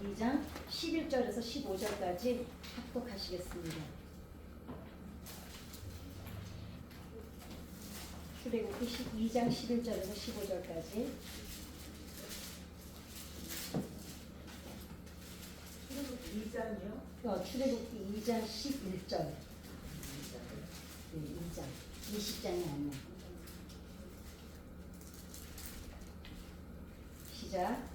2장 11절에서 15절까지 합독하시겠습니다. 출애굽기 2장 11절에서 15절까지. 출애굽기 2장이요? 출애굽기 2장 11절. 네, 2장. 20장이 아니야. 시작.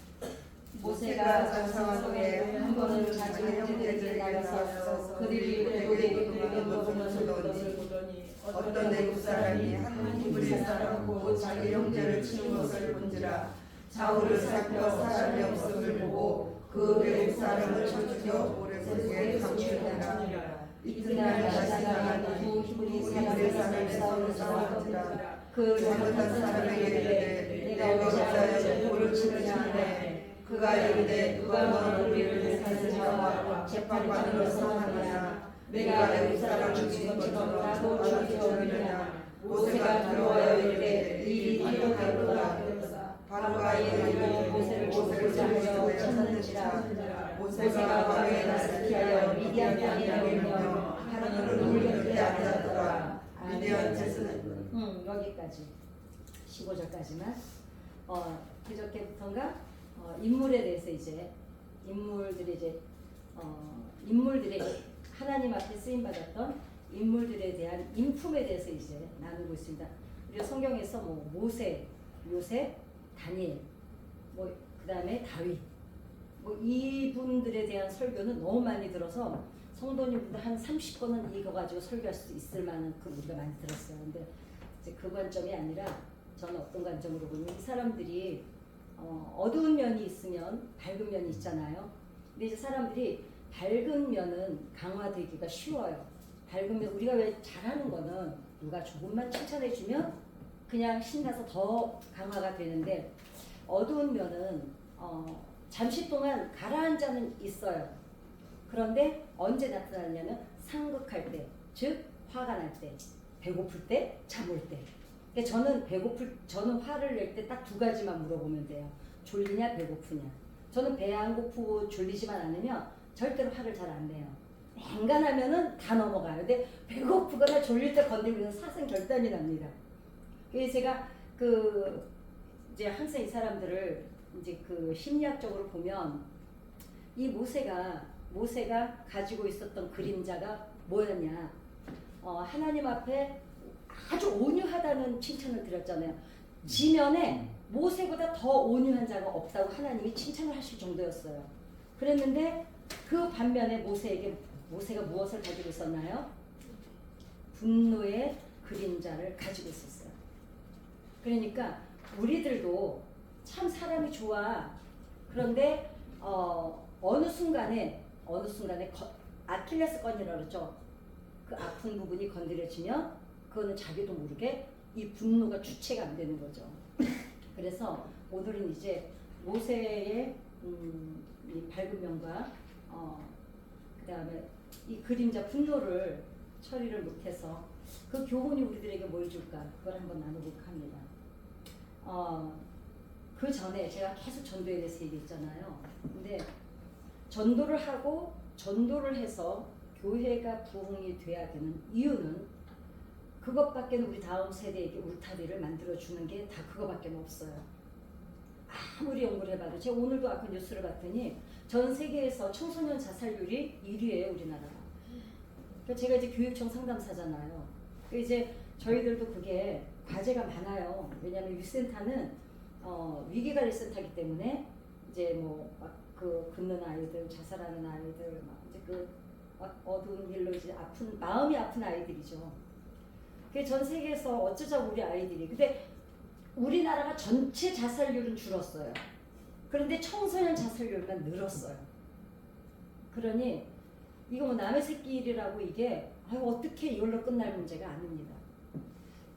모세가 장성소에 한 번은 자기 형제들에게 나가서 그들이 애굽에 그리는 것을 보더니 어떤 애굽 사람이 한 히브리 사람하고 곧 자기 형제를 치는 것을 본지라. 좌우를 살펴 사람이 없음을 보고 그 애굽 사람을 쳐 죽여 모래속에 감추니라. 이튿날 다시 나간 두 히브리 사람이 싸우는지라. 그 잘못한 사람에게 이르되 내가 어찌하여 돌을 치느냐 하매 그가 이르되 누가 너를 우리를 살인하와 재판관으로 삼았느냐. 내가 애굽 사람을 죽인 것처럼 나도 죽이려느냐. 모세가 두려워하여 이르되 이 일이 이렇게로다. 바로가 이르되 모세를 보자 하여 찾는지라. 모세가 밤에 낮을 피하여 미디안 땅에 이르며 하루는 우물 곁에 앉았더라. 미디안 제스는 여기까지 15절까지만. 그저께부터인가 인물에 대해서 이제 인물들의 하나님 앞에 쓰임 받았던 인물들에 대한 인품에 대해서 이제 나누고 있습니다. 우리가 성경에서 뭐 모세, 요셉, 다니엘, 뭐 그다음에 다윗, 뭐 이분들에 대한 설교는 너무 많이 들어서 성도님들 한 30번은 이거 가지고 설교할 수 있을 만한 그 우리가 많이 들었어요. 근데 이제 그 관점이 아니라 저는 어떤 관점으로 보면 이 사람들이 어두운 면이 있으면 밝은 면이 있잖아요. 근데 이제 사람들이 밝은 면은 강화되기가 쉬워요. 밝은 면, 우리가 왜 잘하는 거는 누가 조금만 칭찬해주면 그냥 신나서 더 강화가 되는데, 어두운 면은 잠시 동안 가라앉아는 있어요. 그런데 언제 나타나냐면 상극할 때, 즉 화가 날 때, 배고플 때, 잠올 때. 저는 화를 낼 때 딱 두 가지만 물어보면 돼요. 졸리냐 배고프냐. 저는 배 안 고프고 졸리지만 않으면 절대로 화를 잘 안 내요. 맹간하면은 다 넘어가요. 근데 배고프거나 졸릴 때 건드리면 사생결단이 납니다. 그래서 제가 이제 항상 이 사람들을 이제 심리학적으로 보면 이 모세가 가지고 있었던 그림자가 뭐였냐. 하나님 앞에 아주 온유하다는 칭찬을 드렸잖아요. 지면에 모세보다 더 온유한 자가 없다고 하나님이 칭찬을 하실 정도였어요. 그랬는데 그 반면에 모세가 무엇을 가지고 있었나요? 분노의 그림자를 가지고 있었어요. 그러니까 우리들도 참 사람이 좋아. 그런데 어느 순간에 아킬레스 건이라고 그러죠. 그 아픈 부분이 건드려지면 그거는 자기도 모르게 이 분노가 주체가 안 되는 거죠. 그래서 오늘은 이제 모세의 이 밝은 면과 그 다음에 이 그림자 분노를 처리를 못해서 그 교훈이 우리들에게 뭘 줄까, 그걸 한번 나눠볼까 합니다. 그 전에 제가 계속 전도에 대해서 얘기했잖아요. 근데 전도를 하고 전도를 해서 교회가 부흥이 돼야 되는 이유는 그것밖에 우리 다음 세대에게 울타리를 만들어주는 게 다 그거밖에 없어요. 아무리 연구를 해봐도 제가 오늘도 아까 뉴스를 봤더니 전 세계에서 청소년 자살률이 1위예요, 우리나라가. 그러니까 제가 이제 교육청 상담사잖아요. 그러니까 이제 저희들도 그게 과제가 많아요. 왜냐하면 유센터는 위기관리센터이기 때문에 이제 뭐 막 긋는 아이들, 자살하는 아이들, 막 이제 어두운 길로 이제 마음이 아픈 아이들이죠. 그게 전 세계에서 어쩌자고 우리 아이들이. 근데 우리나라가 전체 자살률은 줄었어요. 그런데 청소년 자살률만 늘었어요. 그러니 이거 뭐 남의 새끼일이라고 이게 어떻게 이걸로 끝날 문제가 아닙니다.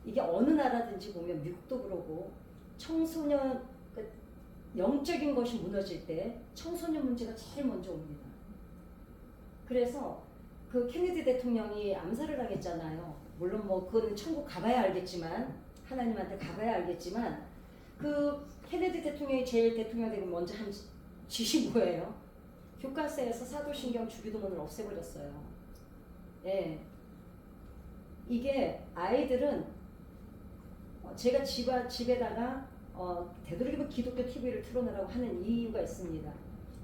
이게 어느 나라든지 보면 미국도 그러고 청소년 영적인 것이 무너질 때 청소년 문제가 제일 먼저 옵니다. 그래서 그 케네디 대통령이 암살을 당했잖아요. 물론 뭐 그건 천국 가봐야 알겠지만, 하나님한테 가봐야 알겠지만, 그 케네디 대통령이 제일 대통령 되고 먼저 한 짓이 뭐예요? 교과서에서 사도신경 주기도문을 없애버렸어요. 예. 이게 아이들은 제가 집에다가 되도록이면 기독교 TV를 틀어놓으라고 하는 이유가 있습니다.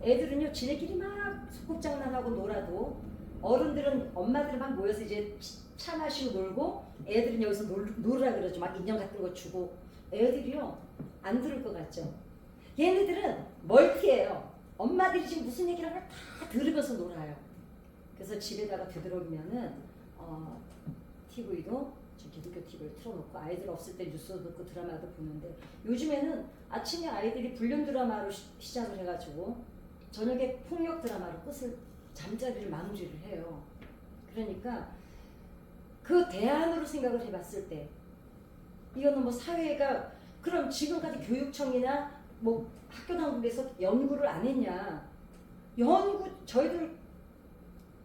애들은요 지네끼리 막 소꿉장난하고 놀아도 어른들은 엄마들 막 모여서 이제 차 마시고 놀고 애들은 여기서 놀으라 그러죠. 막 인형 같은 거 주고 애들이요 안 들을 것 같죠. 얘네들은 멀티예요. 엄마들이 지금 무슨 얘기를 하면 다 들으면서 놀아요. 그래서 집에다가 되도록이면은 TV도 기독교 TV를 틀어놓고 아이들 없을 때 뉴스 듣고 드라마도 보는데 요즘에는 아침에 아이들이 불륜 드라마로 시작을 해가지고 저녁에 폭력 드라마로 끝을 잠자리를 마무리를 해요. 그러니까 그 대안으로 생각을 해봤을 때 이거는 뭐 사회가 그럼 지금까지 교육청이나 뭐 학교 당국에서 연구를 안 했냐? 저희들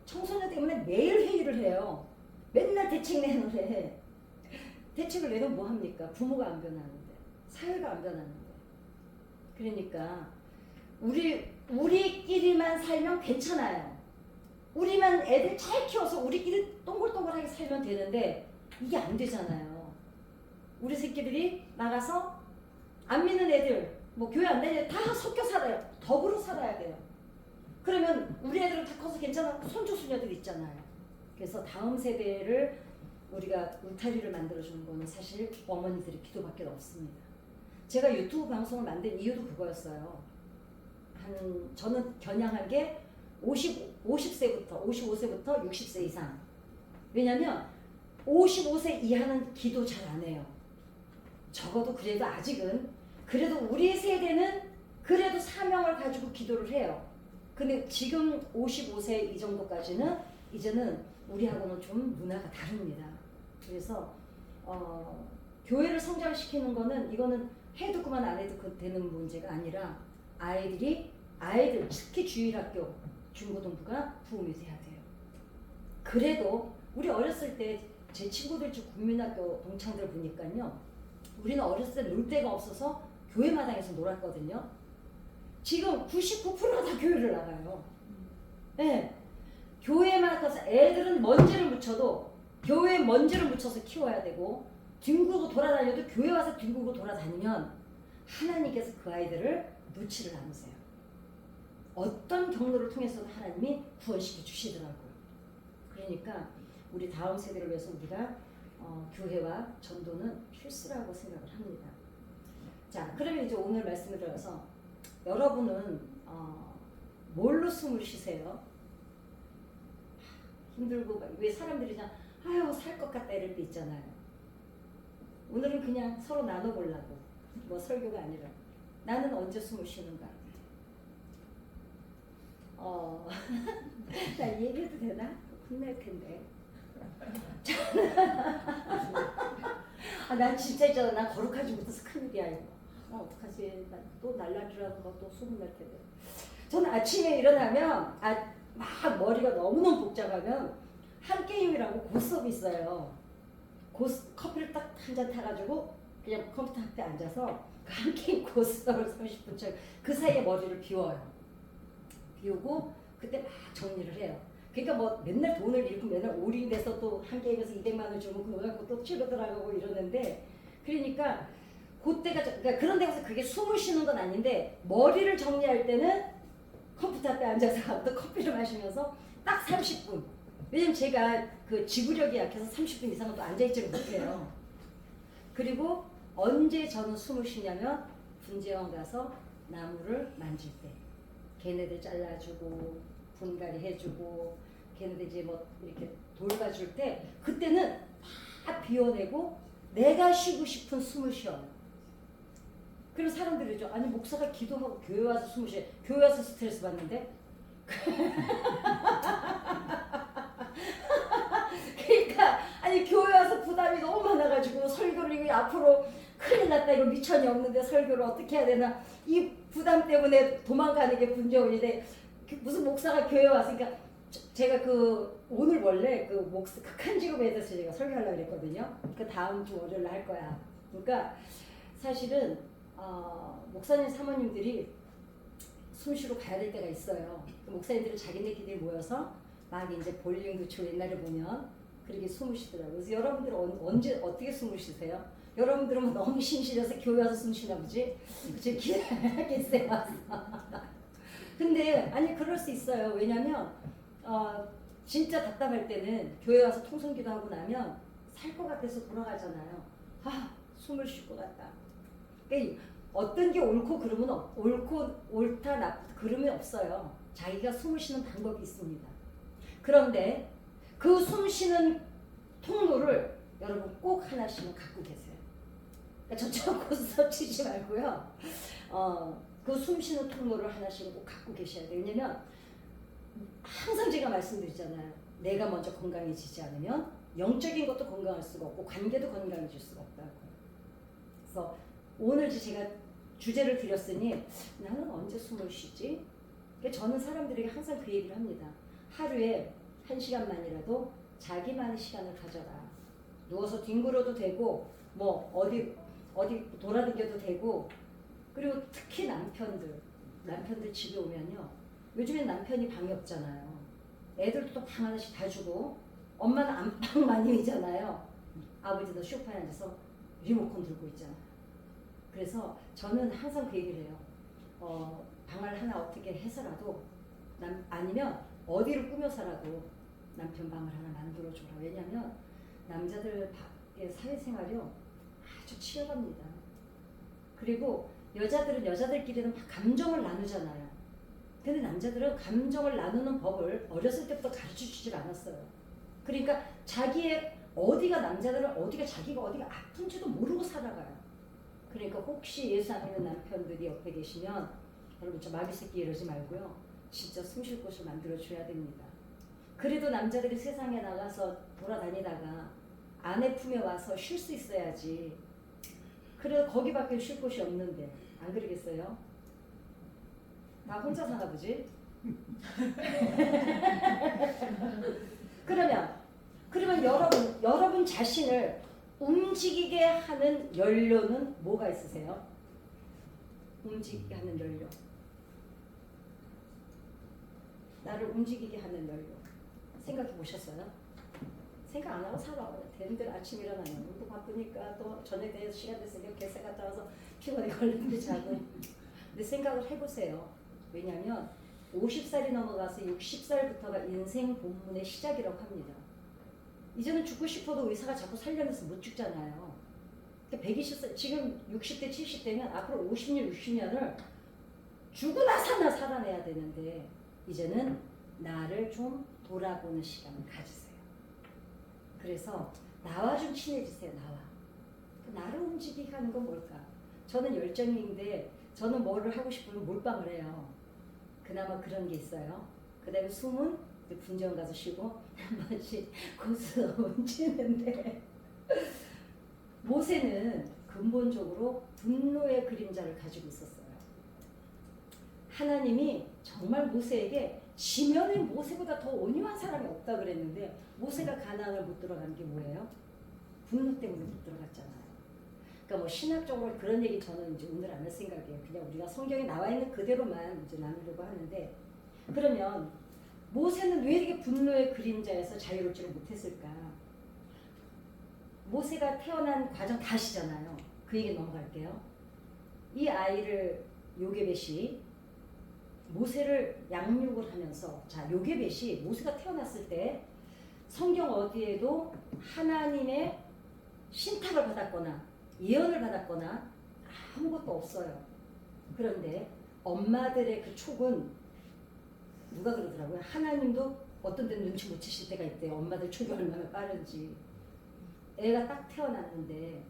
청소년 때문에 매일 회의를 해요. 맨날 대책 내놓으래. 대책을 내도 뭐 합니까? 부모가 안 변하는데, 사회가 안 변하는데. 그러니까 우리끼리만 살면 괜찮아요. 우리만 애들 잘 키워서 우리끼리 동글동글하게 살면 되는데 이게 안 되잖아요. 우리 새끼들이 나가서 안 믿는 애들, 뭐 교회 안 다니는 애들 다 섞여 살아요. 더불어 살아야 돼요. 그러면 우리 애들은 다 커서 괜찮아. 손주 수녀들 있잖아요. 그래서 다음 세대를 우리가 울타리를 만들어주는 거는 사실 어머니들의 기도밖에 없습니다. 제가 유튜브 방송을 만든 이유도 그거였어요. 저는 겨냥한 게 50세부터 55세부터 60세 이상. 왜냐면 55세 이하는 기도 잘 안 해요. 적어도 그래도 아직은 그래도 우리 세대는 그래도 사명을 가지고 기도를 해요. 근데 지금 55세 이 정도까지는 이제는 우리하고는 좀 문화가 다릅니다. 그래서 교회를 성장시키는 거는 이거는 해도 그만 안 해도 되는 문제가 아니라 아이들 특히 주일학교 중고등부가 부흥이 돼야 돼요. 그래도 우리 어렸을 때 제 친구들 중 국민학교 동창들 보니까요. 우리는 어렸을 때 놀 데가 없어서 교회 마당에서 놀았거든요. 지금 99%가 다 교회를 나가요. 네. 교회만 가서 애들은 먼지를 묻혀도 교회에 먼지를 묻혀서 키워야 되고 뒹굴고 돌아다녀도 교회 와서 뒹굴고 돌아다니면 하나님께서 그 아이들을 놓지를 않으세요. 어떤 경로를 통해서도 하나님이 구원시켜 주시더라고요. 그러니까 우리 다음 세대를 위해서 우리가 교회와 전도는 필수라고 생각을 합니다. 자, 그러면 이제 오늘 말씀을 들어서 여러분은 뭘로 숨을 쉬세요? 힘들고 왜 사람들이 그냥 아유 살 것 같다 이럴 때 있잖아요. 오늘은 그냥 서로 나눠보려고 뭐 설교가 아니라 나는 언제 숨을 쉬는가? 나 얘기해도 되나? 혼날 텐데. 난 진짜 있잖아. 난 거룩하지 못해서 큰일이야 이거. 어떡하지? 또 날라리라는 거 또 소문날 텐데. 저는 아침에 일어나면 막 머리가 너무너무 복잡하면 한 게임이라고 고스톱이 있어요. 커피를 딱 한 잔 타가지고 그냥 컴퓨터 앞에 앉아서 그 한 게임 고스톱을 30분 쳐요. 그 사이에 머리를 비워요. 비우고 그때 막 정리를 해요. 그러니까 뭐 맨날 돈을 잃고 맨날 올인돼서 또 한 게임에서 200만 원 주고 그거 갖고 또 치러 들어가고 이러는데 그러니까 그때가 그러니까 그런 데 가서 그게 숨을 쉬는 건 아닌데 머리를 정리할 때는 컴퓨터 앞에 앉아서 또 커피를 마시면서 딱 30분. 왜냐면 제가 그 지구력이 약해서 30분 이상은 또 앉아있지를 못해요. 그리고 언제 저는 숨을 쉬냐면 분재원 가서 나무를 만질 때 걔네들 잘라주고 분갈이 해주고 걔네들 이제 뭐 이렇게 돌봐줄 때 그때는 다 비워내고 내가 쉬고 싶은 숨을 쉬어요. 그리고 사람들이 죠 아니 목사가 기도하고 교회 와서 숨을 쉬어. 교회 와서 스트레스 받는데? 그러니까 아니 교회 와서 부담이 너무 많아가지고 설교를 이거 앞으로 큰일 났다 이거 미천이 없는데 설교를 어떻게 해야 되나 이 부담 때문에 도망가는 게 분재원인데 무슨 목사가 교회 왔으니까 제가 오늘 원래 극한 직업에 대해서 제가 설교하려고 그랬거든요. 그 다음 주 월요일 날 할 거야. 그러니까 사실은 목사님 사모님들이 숨쉬러 가야 될 때가 있어요. 그 목사님들은 자기네끼리 모여서 막 이제 볼링도 치고 옛날에 보면 그렇게 숨을 쉬더라고요. 그래서 여러분들은 언제 어떻게 숨을 쉬세요? 여러분들은 너무 심심해서 교회 와서 숨 쉬나 보지? 그치? 기다리겠어요 와서. 근데 아니 그럴 수 있어요. 왜냐면 진짜 답답할 때는 교회 와서 통성기도 하고 나면 살 것 같아서 돌아가잖아요. 아 숨을 쉴 것 같다. 그러니까 어떤 게 옳고 그름은 옳고 옳다 나쁘다 그름이 없어요. 자기가 숨을 쉬는 방법이 있습니다. 그런데 그 숨 쉬는 통로를 여러분 꼭 하나씩은 갖고 계세요. 그러니까 저처럼 고스톱 치지 말고요. 그 숨 쉬는 통로를 하나씩은 꼭 갖고 계셔야 돼요. 왜냐면 항상 제가 말씀드리잖아요. 내가 먼저 건강해지지 않으면 영적인 것도 건강할 수가 없고 관계도 건강해질 수가 없다고. 그래서 오늘 제가 주제를 드렸으니 나는 언제 숨을 쉬지? 그러니까 저는 사람들에게 항상 그 얘기를 합니다. 하루에 1시간만이라도 자기만의 시간을 가져라. 누워서 뒹굴어도 되고 뭐 어디 돌아다녀도 되고 그리고 특히 남편들 집에 오면요. 요즘엔 남편이 방이 없잖아요. 애들도 또 방 하나씩 다 주고 엄마는 안방마님이잖아요. 아버지도 소파에 앉아서 리모컨 들고 있잖아요. 그래서 저는 항상 그 얘기를 해요. 방을 하나 어떻게 해서라도 아니면 어디를 꾸며서라도 남편 방을 하나 만들어줘라. 왜냐면 남자들 밖의 사회생활이요 아주 치열합니다. 그리고 여자들은 여자들끼리는 막 감정을 나누잖아요. 근데 남자들은 감정을 나누는 법을 어렸을 때부터 가르쳐주질 않았어요. 그러니까 자기의 남자들은 자기가 어디가 아픈지도 모르고 살아가요. 그러니까 혹시 예수 안 믿는 남편들이 옆에 계시면 여러분 저 마귀 새끼 이러지 말고요. 진짜 숨 쉴 곳을 만들어줘야 됩니다. 그래도 남자들이 세상에 나가서 돌아다니다가 아내 품에 와서 쉴 수 있어야지. 그래 거기밖에 쉴 곳이 없는데 안 그러겠어요? 나 혼자 사나 보지? 그러면 여러분 자신을 움직이게 하는 연료는 뭐가 있으세요? 움직이게 하는 연료. 나를 움직이게 하는 연료. 생각해 보셨어요? 생각 안 하고 살아. 되는들 아침 일어나면 또 바쁘니까 또 저녁에 대해서 시간 됐으니까 개세 갔다 와서 피곤해 걸리는데 자고. 근데 생각을 해보세요. 왜냐하면 50살이 넘어가서 60살부터가 인생 본문의 시작이라고 합니다. 이제는 죽고 싶어도 의사가 자꾸 살려내서 못 죽잖아요. 120살, 지금 60대, 70대면 앞으로 50년, 60년을 죽으나 사나 살아내야 되는데 이제는 나를 좀 돌아보는 시간을 가지세요. 그래서 나와 좀 친해지세요. 나를 움직이게 하는 건 뭘까? 저는 열정인데 저는 뭐를 하고 싶으면 몰빵을 해요. 그나마 그런 게 있어요. 그 다음에 숨은 분전 가서 쉬고 한 번씩 고스톱 치는데 모세는 근본적으로 분노의 그림자를 가지고 있었어요. 하나님이 정말 모세에게 지면에 모세보다 더 온유한 사람이 없다 그랬는데 모세가 가나안을 못 들어간 게 뭐예요? 분노 때문에 못 들어갔잖아요. 그러니까 뭐 신학적으로 그런 얘기 저는 이제 오늘 안 할 생각이에요. 그냥 우리가 성경에 나와 있는 그대로만 이제 나누려고 하는데 그러면 모세는 왜 이렇게 분노의 그림자에서 자유롭지를 못했을까? 모세가 태어난 과정 다 아시잖아요. 그 얘기 넘어갈게요. 이 아이를 요게벳이 모세를 양육을 하면서 요게벳이 모세가 태어났을 때 성경 어디에도 하나님의 신탁을 받았거나 예언을 받았거나 아무것도 없어요. 그런데 엄마들의 그 촉은 누가 그러더라고요. 하나님도 어떤 데는 눈치 못 채실 때가 있대요. 엄마들 촉이 얼마나 빠른지. 애가 딱 태어났는데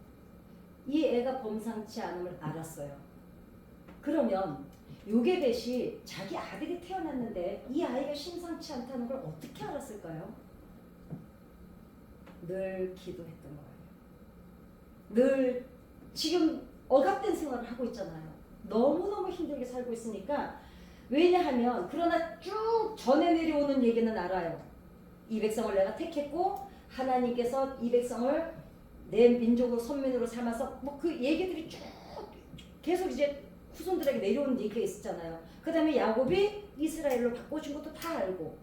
이 애가 범상치 않음을 알았어요. 그러면 요게벳이 자기 아들이 태어났는데 이 아이가 심상치 않다는 걸 어떻게 알았을까요? 늘 기도했던 거예요. 늘 지금 억압된 생활을 하고 있잖아요. 너무너무 힘들게 살고 있으니까 왜냐하면 그러나 쭉 전에 내려오는 얘기는 알아요. 이 백성을 내가 택했고 하나님께서 이 백성을 내 민족으로 선민으로 삼아서 뭐 그 얘기들이 쭉 계속 이제 후손들에게 내려온 얘기가 있었잖아요. 그 다음에 야곱이 이스라엘로 바꿔준 것도 다 알고,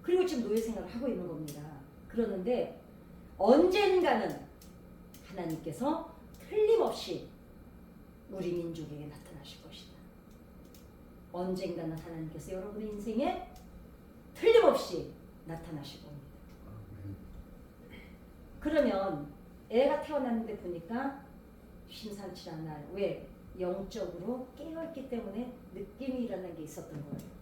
그리고 지금 노예 생활을 하고 있는 겁니다. 그러는데 언젠가는 하나님께서 틀림없이 우리 민족에게 나타나실 것이다. 언젠가는 하나님께서 여러분의 인생에 틀림없이 나타나실 겁니다. 그러면 애가 태어났는데 보니까 심상치 않아요. 왜? 영적으로 깨어있기 때문에 느낌이 일어난 게 있었던 거예요.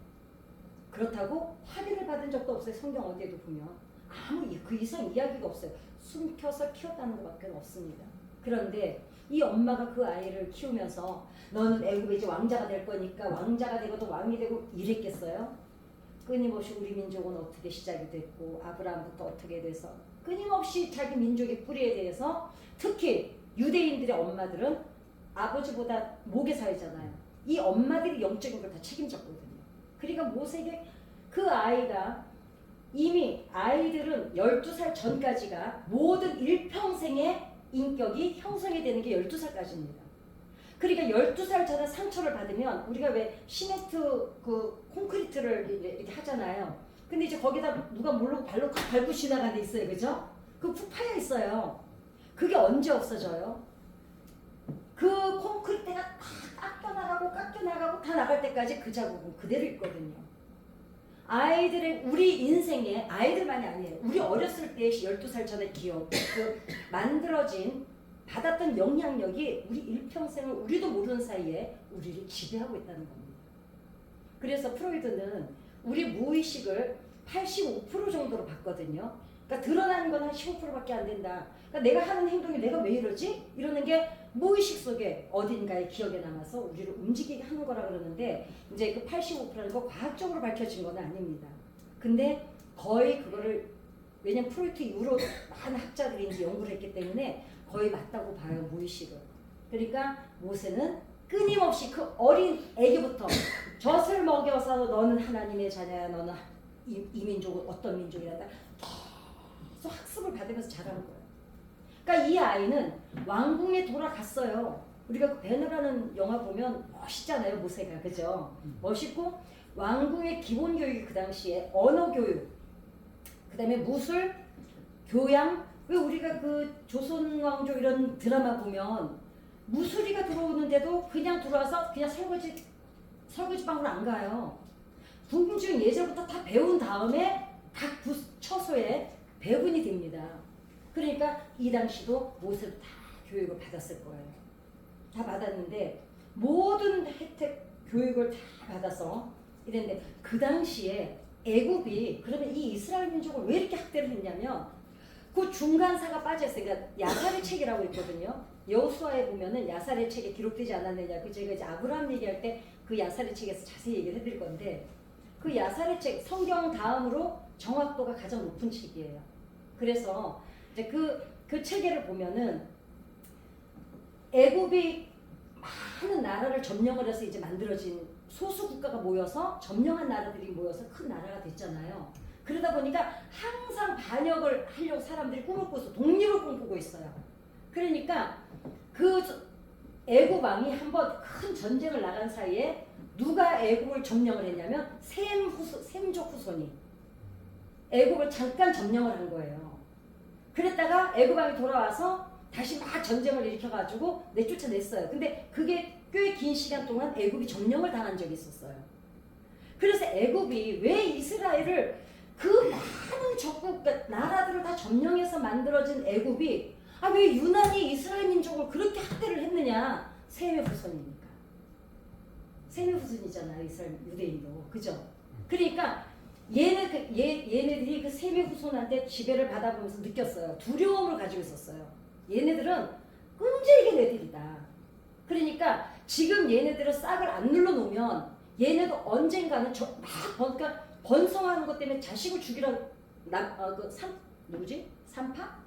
그렇다고 확인을 받은 적도 없어요. 성경 어디에도 보면 아무 그 이상 이야기가 없어요. 숨겨서 키웠다는 것밖에 없습니다. 그런데 이 엄마가 그 아이를 키우면서 너는 애굽에 이제 왕자가 될 거니까 왕자가 되고도 왕이 되고 이랬겠어요? 끊임없이 우리 민족은 어떻게 시작이 됐고 아브라함부터 어떻게 돼서 끊임없이 자기 민족의 뿌리에 대해서, 특히 유대인들의 엄마들은 아버지보다 모계사회잖아요. 이 엄마들이 영적인 걸 다 책임졌거든요. 그러니까 모세에게 그 아이가 이미 아이들은 12살 전까지가 모든 일평생의 인격이 형성이 되는 게 12살까지입니다. 그러니까 12살 전에 상처를 받으면 우리가 왜 시멘트 그 콘크리트를 이렇게 하잖아요. 근데 이제 거기다 누가 모르고 발로 밟고 지나가는 데 있어요. 그죠? 그 푹 파여 있어요. 그게 언제 없어져요? 그 콘크리트가 다 깎여 나가고 다 나갈 때까지 그 자국은 그대로 있거든요. 아이들의 우리 인생에 아이들만이 아니에요. 우리 어렸을 때 12살 전에 기억, 그 만들어진 받았던 영향력이 우리 일평생을 우리도 모르는 사이에 우리를 지배하고 있다는 겁니다. 그래서 프로이드는 우리 무의식을 85% 정도로 봤거든요. 그러니까 드러나는 건 한 15%밖에 안 된다. 그러니까 내가 하는 행동이 내가 왜 이러지? 이러는 게 무의식 속에 어딘가에 기억에 남아서 우리를 움직이게 하는 거라 그러는데, 이제 그 85%라는 거 과학적으로 밝혀진 건 아닙니다. 근데 거의 그거를, 왜냐면 프로이트 이후로 많은 학자들이 이제 연구를 했기 때문에 거의 맞다고 봐요, 무의식을. 그러니까 모세는 끊임없이 그 어린 애기부터 젖을 먹여서 너는 하나님의 자녀야, 너는 이 민족은 어떤 민족이란다, 계속 학습을 받으면서 자란 거예요. 그러니까 이 아이는 왕궁에 돌아갔어요. 우리가 그 배너라는 영화 보면 멋있잖아요, 모세가. 그죠? 멋있고, 왕궁의 기본 교육이 그 당시에 언어 교육, 그 다음에 무술, 교양. 왜 우리가 그 조선 왕조 이런 드라마 보면 무술이가 들어오는데도 그냥 들어와서 그냥 설거지 방으로 안 가요. 궁중 예절부터 다 배운 다음에 각 처소에 배분이 됩니다. 그러니까 이 당시도 모세도 다 교육을 받았을 거예요. 다 받았는데 모든 혜택 교육을 다 받아서 이랬는데, 그 당시에 애굽이 그러면 이 이스라엘 민족을 왜 이렇게 학대를 했냐면 그 중간사가 빠졌어요. 그러니까 야살의 책이라고 있거든요. 여호수아에 보면은 야살의 책에 기록되지 않았느냐. 그 제가 이제 아브라함 얘기할 때 그 야살의 책에서 자세히 얘기를 해드릴 건데, 그 야살의 책, 성경 다음으로 정확도가 가장 높은 책이에요. 그래서 이제 그 체계를 보면은 애굽이 많은 나라를 점령을 해서 이제 만들어진 소수 국가가 모여서 점령한 나라들이 모여서 큰 나라가 됐잖아요. 그러다 보니까 항상 반역을 하려고 사람들이 꿈을 꾸서 독립을 꿈꾸고 있어요. 그러니까 그 애굽 왕이 한번 큰 전쟁을 나간 사이에 누가 애굽을 점령을 했냐면 셈족 후손이 애굽을 잠깐 점령을 한 거예요. 그랬다가 애굽 왕이 돌아와서 다시 막 전쟁을 일으켜가지고 내쫓아냈어요. 근데 그게 꽤 긴 시간 동안 애굽이 점령을 당한 적이 있었어요. 그래서 애굽이 왜 이스라엘을 그 많은 적국 나라들을 다 점령해서 만들어진 애굽이 왜 유난히 이스라엘 민족을 그렇게 학대를 했느냐? 셈의 후손이니까. 셈의 후손이잖아요, 이스라엘 유대인도. 그죠? 그러니까 얘네들이 그 셈의 후손한테 지배를 받아보면서 느꼈어요. 두려움을 가지고 있었어요. 얘네들은 끈질긴 애들이다. 그러니까 지금 얘네들을 싹을 안 눌러놓으면 얘네도 언젠가는 그러니까 번성하는 것 때문에 자식을 죽이라고 누구지? 삼파?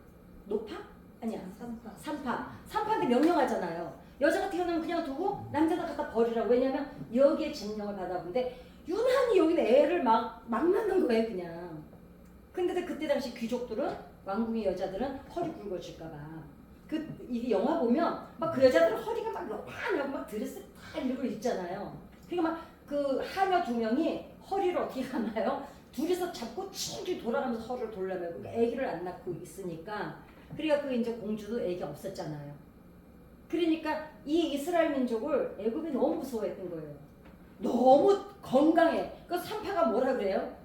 노파? 아니야. 삼파한테 명령하잖아요. 여자가 태어나면 그냥 두고 남자는 갖다 버리라고. 왜냐면 여기에 증명을 받아본데 유난히 여기는 애를 막 낳는 거예요, 그냥. 근데 그때 당시 귀족들은, 왕궁의 여자들은 허리 굵어질까봐 이게 영화 보면 막 그 여자들 허리가 막 요만하고 막 드레스 딱 이러고 있잖아요. 그러니까 막 그 하녀 두 명이 허리를 어떻게 하나요? 둘이서 잡고 칭칭 돌아가면서 허리를 돌려매고 아기를 안 낳고 있으니까 그러니까 그 이제 공주도 아기 없었잖아요. 그러니까 이 이스라엘 민족을 애굽이 너무 무서워했던 거예요. 너무 건강해. 그 산파가 뭐라 그래요?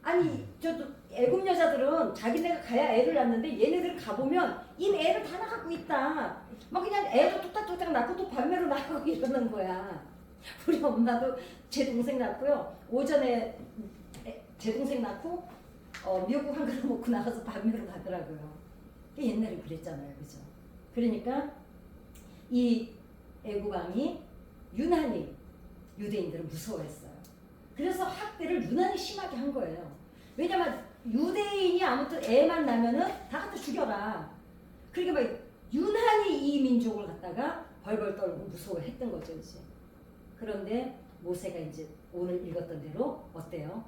아니 저도 애굽 여자들은 자기네가 가야 애를 낳는데 얘네들 가보면 이 애를 다 낳고 있다. 막 그냥 애도 뚝딱뚝딱 낳고 또 밤매로 낳고 이러는 거야. 우리 엄마도 제 동생 낳고요. 오전에 제 동생 낳고 미역국 한 그릇 먹고 나가서 밤매로 가더라고요. 옛날에 그랬잖아요, 그죠? 그러니까 이 애굽 왕이 유난히 유대인들을 무서워했어요. 그래서 학대를 유난히 심하게 한 거예요. 왜냐면 유대인이 아무튼 애만 나면은 다 갖다 죽여라. 그러니까 막 유난히 이 민족을 갖다가 벌벌 떨고 무서워했던 거죠, 이제. 그런데 모세가 이제 오늘 읽었던 대로 어때요?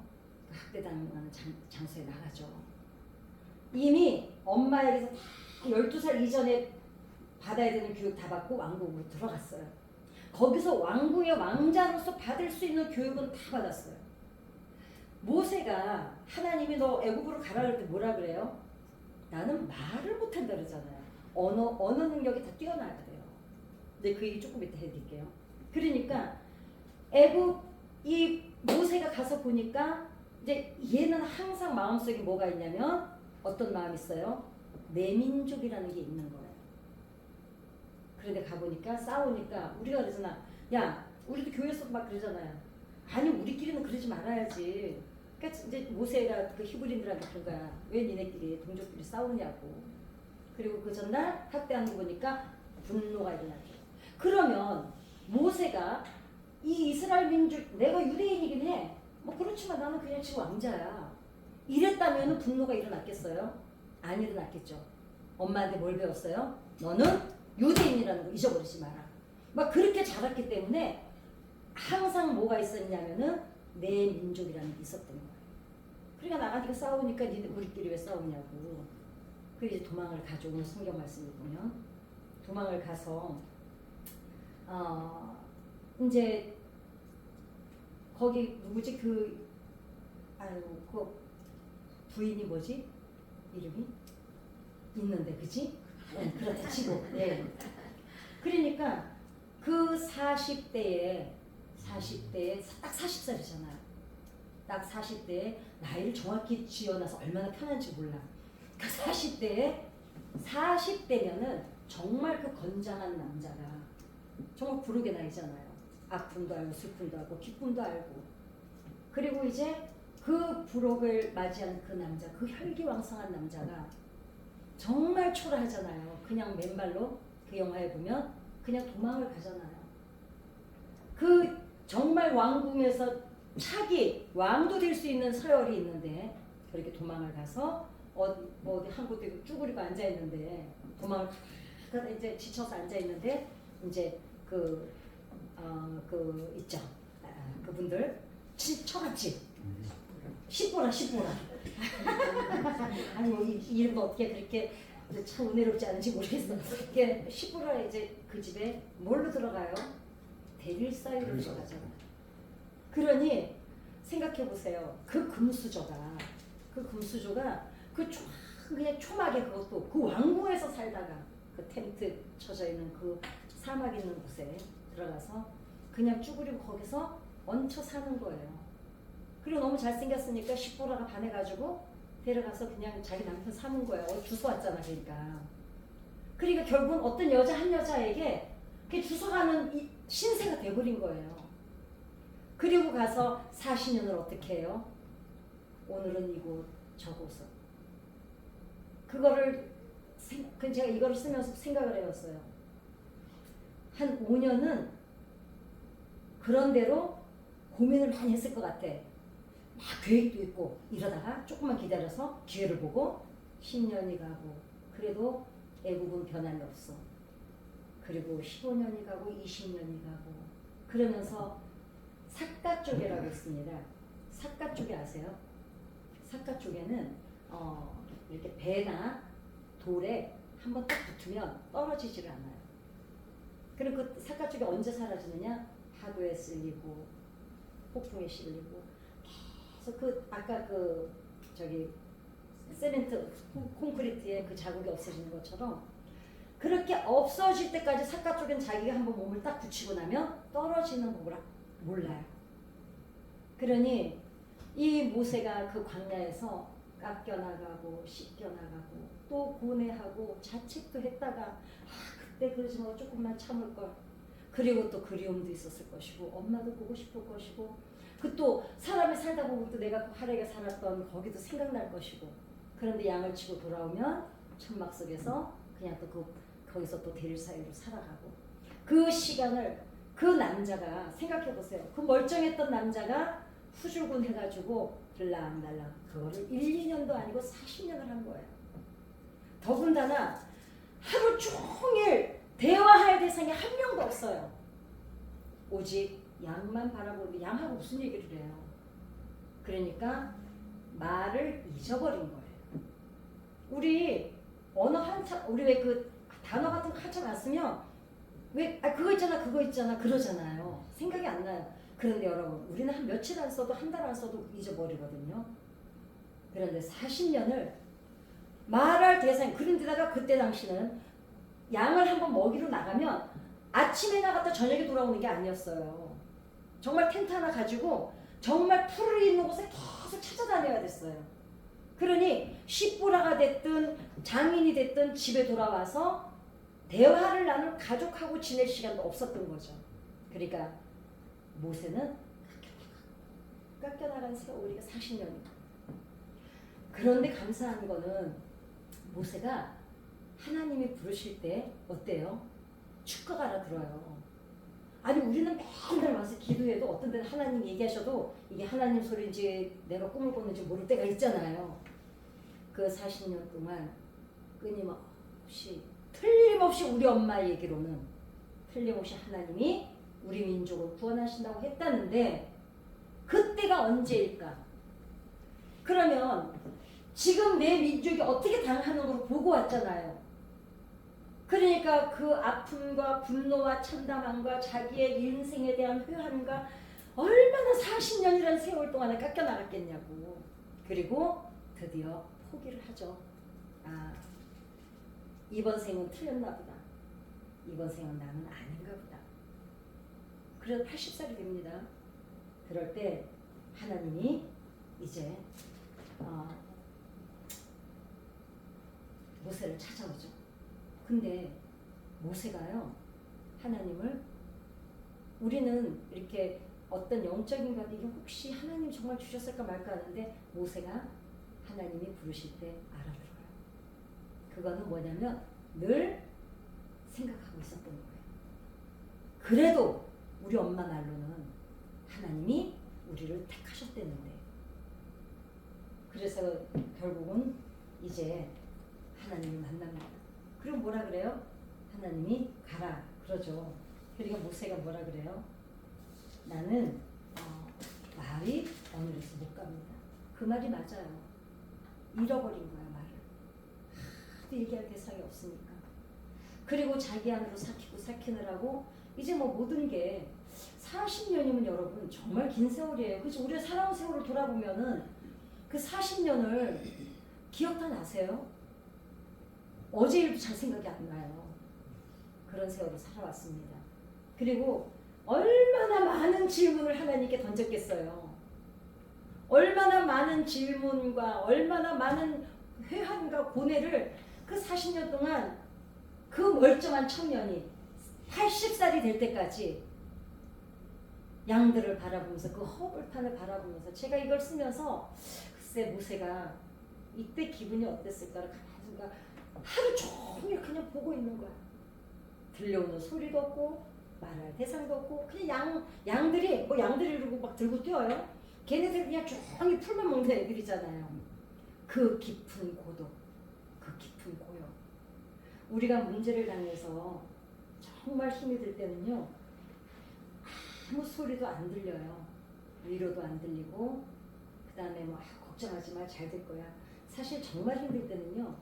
그 학대당하는 장소에 나가죠. 이미 엄마에게서 다 12살 이전에 받아야 되는 교육 다 받고 왕국으로 들어갔어요. 거기서 왕궁의 왕자로서 받을 수 있는 교육은 다 받았어요. 모세가 하나님이 너 애굽으로 가라 그럴 때 뭐라 그래요? 나는 말을 못한다 그러잖아요. 언어 능력이 다 뛰어나야 돼요. 근데 그 얘기 조금 이따 해드릴게요. 그러니까 애굽 이 모세가 가서 보니까 이제 얘는 항상 마음속에 뭐가 있냐면 어떤 마음이 있어요? 내 민족이라는 게 있는 거예요. 그런데 가보니까 싸우니까 우리가 그러잖아. 야, 우리도 교회에서 막 그러잖아요. 아니 우리끼리는 그러지 말아야지. 그러니까 이제 모세가 그 히브리인들한테 그런 거야. 왜 니네끼리 동족끼리 싸우냐고. 그리고 그 전날 학대하는 거 보니까 분노가 일어나죠. 그러면 모세가 이 이스라엘 민족 내가 유대인이긴 해. 뭐 그렇지만 나는 그냥 지금 왕자야. 이랬다면 분노가 일어났겠어요? 안 일어났겠죠. 엄마한테 뭘 배웠어요? 너는 유대인이라는 거 잊어버리지 마라. 막 그렇게 자랐기 때문에 항상 뭐가 있었냐면은 내 민족이라는 게 있었던 거예요. 그러니까 나가니까 싸우니까 니네 우리끼리 왜 싸우냐고. 그래서 이제 도망을 가죠. 오늘 성경 말씀을 보면 도망을 가서 이제 거기 누구지 그 부인이 뭐지 이름이 있는데 그지? 그렇다 치고 네. 그러니까 그 40대에 딱 40살이잖아요. 딱 40대에 나이를 정확히 지어놔서 얼마나 편한지 몰라. 그 40대면은 정말 그 건장한 남자가 정말 부르게 나이잖아요. 아픔도 알고 슬픔도 알고 기쁨도 알고. 그리고 이제 그 부록을 맞이한 그 남자, 그 혈기왕성한 남자가 정말 초라하잖아요. 그냥 맨발로 그 영화에 보면 그냥 도망을 가잖아요. 그 정말 왕궁에서 차기 왕도 될 수 있는 서열이 있는데 그렇게 도망을 가서 어디 한 곳에 쭈그리고 앉아 있는데 도망을 가다 이제 지쳐서 앉아 있는데 이제 그 있죠. 그분들 처같이 시보라 아니 뭐 이 이름도 어떻게 그렇게 참 은혜롭지 않은지 모르겠어. 이게 시보라 이제 그 집에 뭘로 들어가요? 대릴 사이로 들어가죠. 그러니 생각해 보세요. 그 금수저가 그냥 초막에 그것도 그 왕궁에서 살다가 그 텐트 쳐져 있는 그 사막 있는 곳에 들어가서 그냥 쭈그리고 거기서 얹혀 사는 거예요. 그리고 너무 잘생겼으니까 시보라가 반해가지고 데려가서 그냥 자기 남편 삼은 거예요. 주워 왔잖아 그러니까. 그러니까 결국은 어떤 한 여자에게 그 주워가는 이 신세가 돼버린 거예요. 그리고 가서 40년을 어떻게 해요? 오늘은 이곳 저곳을. 그거를 제가 이거를 쓰면서 생각을 해봤어요. 한 5년은 그런 대로 고민을 많이 했을 것 같아. 막 계획도 있고 이러다가 조금만 기다려서 기회를 보고 10년이 가고 그래도 애국은 변함이 없어. 그리고 15년이 가고 20년이 가고 그러면서 삿갓조개라고 있습니다. 삿갓조개 아세요? 삿갓조개는 이렇게 배나 돌에 한번 딱 붙으면 떨어지질 않아요. 그럼 그 삿갓죽이 언제 사라지느냐? 파도에 쓸리고 폭풍에 실리고 계속 그 아까 그 저기 세멘트 콘크리트의 그 자국이 없어지는 것처럼 그렇게 없어질 때까지 삿갓죽은 자기가 한번 몸을 딱 붙이고 나면 떨어지는 법을 몰라요. 그러니 이 모세가 그 광야에서 깎여나가고 씻겨나가고 또 고뇌하고 자책도 했다가 그때 그러지 뭐 조금만 참을걸. 그리고 또 그리움도 있었을 것이고 엄마도 보고 싶을 것이고 그 또 사람이 살다 보면 또 내가 하루에 살았던 거기도 생각날 것이고 그런데 양을 치고 돌아오면 천막 속에서 그냥 또 거기서 또 대릴 사이로 살아가고 그 시간을 그 남자가 생각해보세요. 그 멀쩡했던 남자가 후줄근 해가지고 들락날락 그거를 1, 2년도 아니고 40년을 한 거예요. 더군다나 하루 종일 대화할 대상이 한 명도 없어요. 오직 양만 바라보는데 양하고 무슨 얘기를 해요. 그러니까 말을 잊어버린 거예요. 우리 언어 한참 우리 왜 그 단어 같은 거 한참 안 쓰면 왜 그거 있잖아 그러잖아요. 생각이 안 나요. 그런데 여러분 우리는 한 며칠 안 써도 한 달 안 써도 잊어버리거든요. 그런데 40년을 말할 대상 그런데다가 그때 당시는 양을 한번 먹이러 나가면 아침에 나갔다 저녁에 돌아오는 게 아니었어요. 정말 텐트 하나 가지고 정말 풀을 있는 곳에 계속 찾아다녀야 됐어요. 그러니 시부라가 됐든 장인이 됐든 집에 돌아와서 대화를 나눌 가족하고 지낼 시간도 없었던 거죠. 그러니까 모세는 깎여나간 세월이 40년이고 그런데 감사한 거는 모세가 하나님이 부르실 때 어때요? 축가가 알아들어요. 아니 우리는 맨날 와서 기도해도 어떤 데는 하나님 얘기하셔도 이게 하나님 소리인지 내가 꿈을 꿨는지 모를 때가 있잖아요. 그 40년 동안 끊임없이 틀림없이 우리 엄마 얘기로는 틀림없이 하나님이 우리 민족을 구원하신다고 했다는데 그때가 언제일까? 그러면 지금 내 민족이 어떻게 당하는 걸 보고 왔잖아요. 그러니까 그 아픔과 분노와 참담함과 자기의 인생에 대한 회한과 얼마나 40년이라는 세월 동안에 깎여나갔겠냐고. 그리고 드디어 포기를 하죠. 이번 생은 틀렸나 보다. 이번 생은 나는 아닌가 보다. 그래서 80살이 됩니다. 그럴 때 하나님이 이제 모세를 찾아오죠. 근데 모세가요, 하나님을 우리는 이렇게 어떤 영적인 것이 혹시 하나님 정말 주셨을까 말까 하는데 모세가 하나님이 부르실 때 알아들어요. 그거는 뭐냐면 늘 생각하고 있었던 거예요. 그래도 우리 엄마 말로는 하나님이 우리를 택하셨다는데 그래서 결국은 이제 하나님을 만납니다. 그럼 뭐라 그래요? 하나님이 가라 그러죠. 그러니까 모세가 뭐라 그래요? 나는 말이 오늘에서 못 갑니다. 그 말이 맞아요. 잃어버린 거야 말을. 하도 얘기할 대상이 없으니까. 그리고 자기 안으로 삭히느라고 이제 뭐 모든 게 40년이면 여러분 정말 긴 세월이에요. 그래서 우리가 살아온 세월을 돌아보면은 그 40년을 기억 다 나세요? 어제 일도 잘 생각이 안 나요. 그런 세월을 살아왔습니다. 그리고 얼마나 많은 질문을 하나님께 던졌겠어요. 얼마나 많은 질문과 얼마나 많은 회한과 고뇌를 그 40년 동안 그 멀쩡한 청년이 80살이 될 때까지 양들을 바라보면서 그 허벌판을 바라보면서 제가 이걸 쓰면서 글쎄 모세가 이때 기분이 어땠을까를 가만히 하루 종일 그냥 보고 있는 거야. 들려오는 소리도 없고 말할 대상도 없고 그냥 양들이 이러고 막 들고 뛰어요. 걔네들 그냥 종일 풀만 먹는 애들이잖아요. 그 깊은 고독, 그 깊은 고요. 우리가 문제를 당해서 정말 힘이 들 때는요. 아무 소리도 안 들려요. 위로도 안 들리고 그 다음에 뭐 걱정하지 마 잘 될 거야. 사실 정말 힘들 때는요.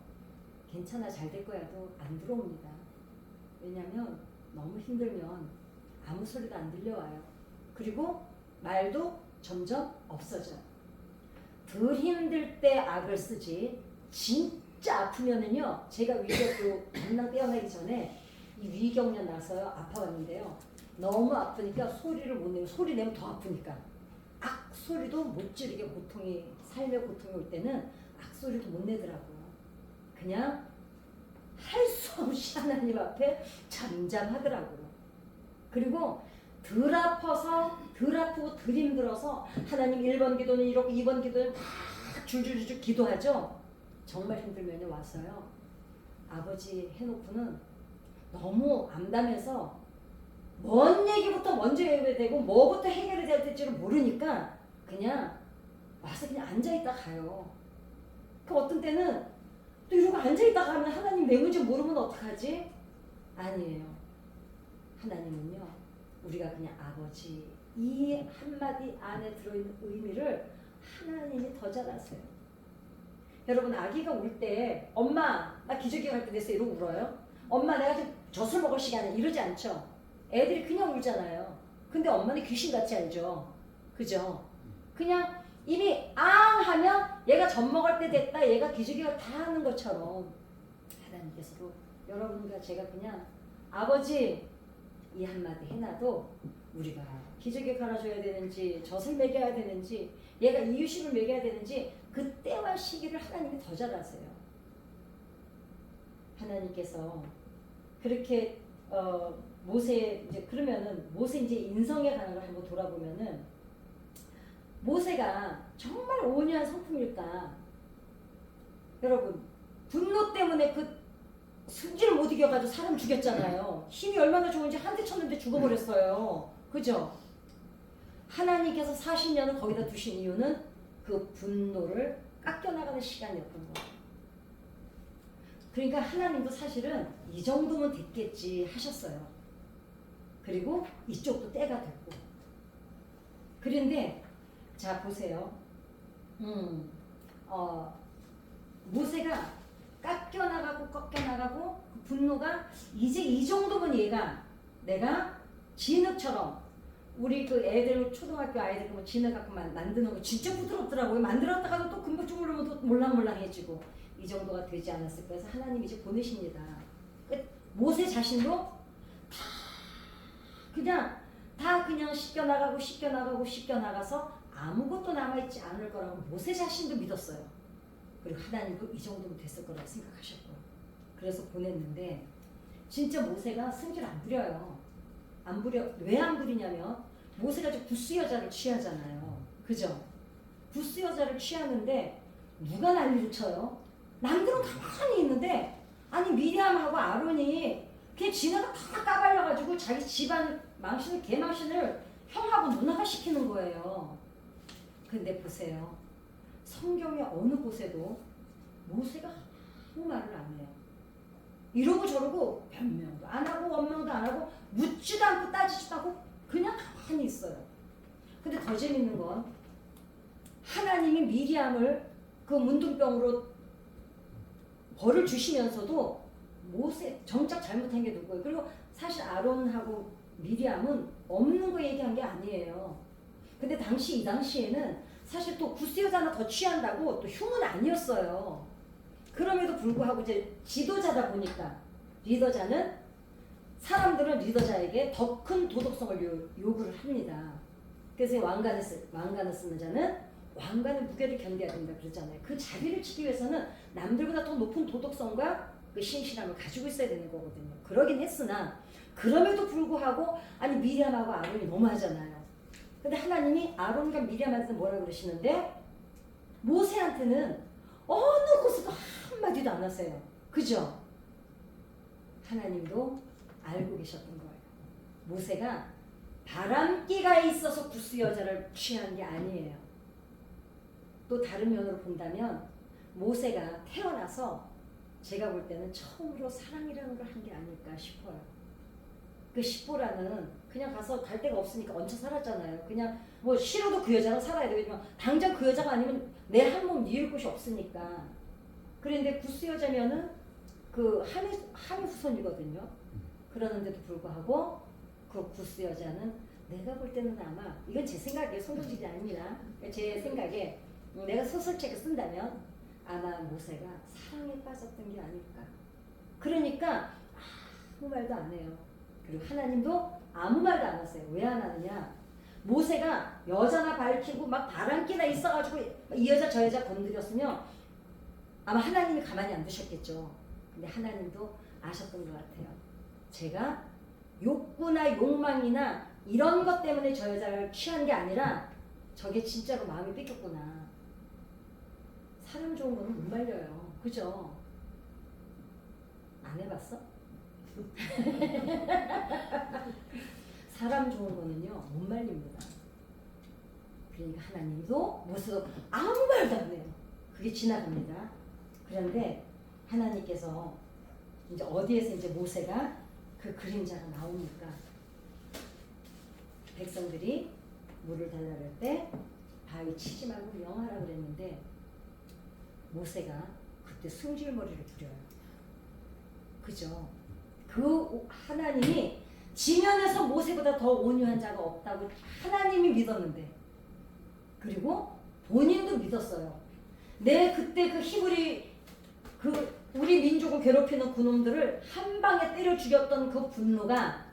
괜찮아 잘 될 거야도 안 들어옵니다. 왜냐면 너무 힘들면 아무 소리도 안 들려와요. 그리고 말도 점점 없어져요. 덜 힘들 때 악을 쓰지 진짜 아프면은요, 제가 위격으로 당장 떼어내기 전에 이 위경련 나서요 아파갔는데요. 너무 아프니까 소리를 못 내고, 소리 내면 더 아프니까 악 소리도 못 지르게, 고통이, 삶의 고통이 올 때는 악 소리도 못 내더라고요. 그냥 할 수 없이 하나님 앞에 잠잠하더라고요. 그리고 덜 아파서, 덜 아프고 덜 힘들어서 하나님 1번 기도는 이렇고 2번 기도는 막 줄줄줄 기도하죠. 정말 힘들면 와서요, 아버지 해놓고는 너무 암담해서 뭔 얘기부터 먼저 해야 되고 뭐부터 해결이 될지를 모르니까 그냥 와서 그냥 앉아있다 가요. 그 어떤 때는 또 이러고 앉아있다 가면 하나님 내 문제 모르면 어떡하지? 아니에요. 하나님은요, 우리가 그냥 아버지, 이 한마디 안에 들어있는 의미를 하나님이 더 잘 아세요. 여러분, 아기가 울 때 엄마 나 기저귀 갈 때 됐어 이러고 울어요? 엄마 내가 지금 젖을 먹을 시간이야 이러지 않죠. 애들이 그냥 울잖아요. 근데 엄마는 귀신같이 알죠. 그죠? 그냥 이미 앙 하면 얘가 젖 먹을 때 됐다, 얘가 기저귀가 다 하는 것처럼 하나님께서도 여러분과 제가 그냥 아버지 이 한마디 해놔도 우리가 기저귀 갈아줘야 되는지 젖을 먹여야 되는지 얘가 이유식을 먹여야 되는지 그때와 시기를 하나님이 더 잘 아세요. 하나님께서 그렇게 모세, 이제 그러면은 모세 이제 인성에 관한 걸 한번 돌아보면은 모세가 정말 온유한 성품일까? 여러분, 분노 때문에 그 승질을 못 이겨가지고 사람 죽였잖아요. 힘이 얼마나 좋은지 한 대 쳤는데 죽어버렸어요. 그죠? 하나님께서 40년을 거기다 두신 이유는 그 분노를 깎여나가는 시간이었던 거예요. 그러니까 하나님도 사실은 이 정도면 됐겠지 하셨어요. 그리고 이쪽도 때가 됐고. 그런데 자 보세요. 모세가 깎여나가고 그 분노가 이제 이 정도면 얘가 내가 진흙처럼, 우리 그 애들 초등학교 아이들 뭐 진흙 갖고 만드는 거 진짜 부드럽더라고요. 만들었다가도 또 금방 주물르면 또 몰랑몰랑해지고 이 정도가 되지 않았을 거여서 하나님이 이제 보내십니다. 모세 자신도 다 그냥 씻겨나가서 아무것도 남아있지 않을 거라고 모세 자신도 믿었어요. 그리고 하나님도 이 정도면 됐을 거라고 생각하셨고요. 그래서 보냈는데 진짜 모세가 승질 안 부려요. 안 부려. 왜 안 부리냐면 모세가 지금 구스 여자를 취하잖아요. 그죠? 구스 여자를 취하는데 누가 난리를 쳐요? 남들은 가만히 있는데 아니 미리암하고 아론이 그냥 지네가 다 까발려가지고 자기 집안 망신을, 개망신을 형하고 누나가 시키는 거예요. 근데 보세요. 성경의 어느 곳에도 모세가 아무 말을 안 해요. 이러고 저러고 변명도 안 하고 원망도 안 하고 묻지도 않고 따지지도 않고 그냥 가만히 있어요. 근데 더 재밌는 건 하나님이 미리암을 그 문둥병으로 벌을 주시면서도 모세 정작 잘못한 게 누구예요? 그리고 사실 아론하고 미리암은 없는 거 얘기한 게 아니에요. 근데 이 당시에는 사실 또 구스 여자 하나 더 취한다고 또 흉은 아니었어요. 그럼에도 불구하고 이제 지도자다 보니까 사람들은 리더자에게 더 큰 도덕성을 요구를 합니다. 그래서 왕관을 쓰는 자는 왕관의 무게를 견뎌야 된다 그러잖아요. 그 자리를 치기 위해서는 남들보다 더 높은 도덕성과 그 신실함을 가지고 있어야 되는 거거든요. 그러긴 했으나 그럼에도 불구하고 아니 미리암하고 아론이 너무하잖아요. 근데 하나님이 아론과 미리암한테 뭐라 그러시는데 모세한테는 어느 곳에도 한마디도 안 하세요. 그죠? 하나님도 알고 계셨던 거예요. 모세가 바람기가 있어서 구스 여자를 취한 게 아니에요. 또 다른 면으로 본다면 모세가 태어나서 제가 볼 때는 처음으로 사랑이라는 걸 한 게 아닐까 싶어요. 그 십보라는 그냥 가서 갈 데가 없으니까 얹혀 살았잖아요. 그냥 뭐 싫어도 그 여자랑 살아야 되겠지만 당장 그 여자가 아니면 내 한 몸 이을 곳이 없으니까. 그런데 구스 여자면은 그 함의 후손이거든요. 그러는데도 불구하고 그 구스 여자는 내가 볼 때는 아마 이건 제 생각이에요. 성경책이 아닙니다. 제 생각에 내가 소설책을 쓴다면 아마 모세가 사랑에 빠졌던 게 아닐까. 그러니까 아무 말도 안 해요. 그리고 하나님도 아무 말도 안 하세요. 왜 안 하느냐? 모세가 여자나 밝히고 막 바람기나 있어가지고 이 여자 저 여자 건드렸으면 아마 하나님이 가만히 안 두셨겠죠. 근데 하나님도 아셨던 것 같아요. 제가 욕구나 욕망이나 이런 것 때문에 저 여자를 취한 게 아니라 저게 진짜로 마음이 뺏겼구나. 사람 좋은 거는 못 말려요. 그죠? 안 해봤어? 사람 좋은 거는요 못 말립니다. 그러니까 하나님도 모세도 아무 말도 안 해요. 그게 지나갑니다. 그런데 하나님께서 이제 어디에서 이제 모세가 그 그림자가 나오니까 백성들이 물을 달라 그럴 때 바위 치지 말고 명하라 그랬는데 모세가 그때 승질머리를 부려요. 그죠? 그 하나님이 지면에서 모세보다 더 온유한 자가 없다고 하나님이 믿었는데 그리고 본인도 믿었어요. 내 그때 그 히브리 우리 민족을 괴롭히는 그놈들을 한 방에 때려 죽였던 그 분노가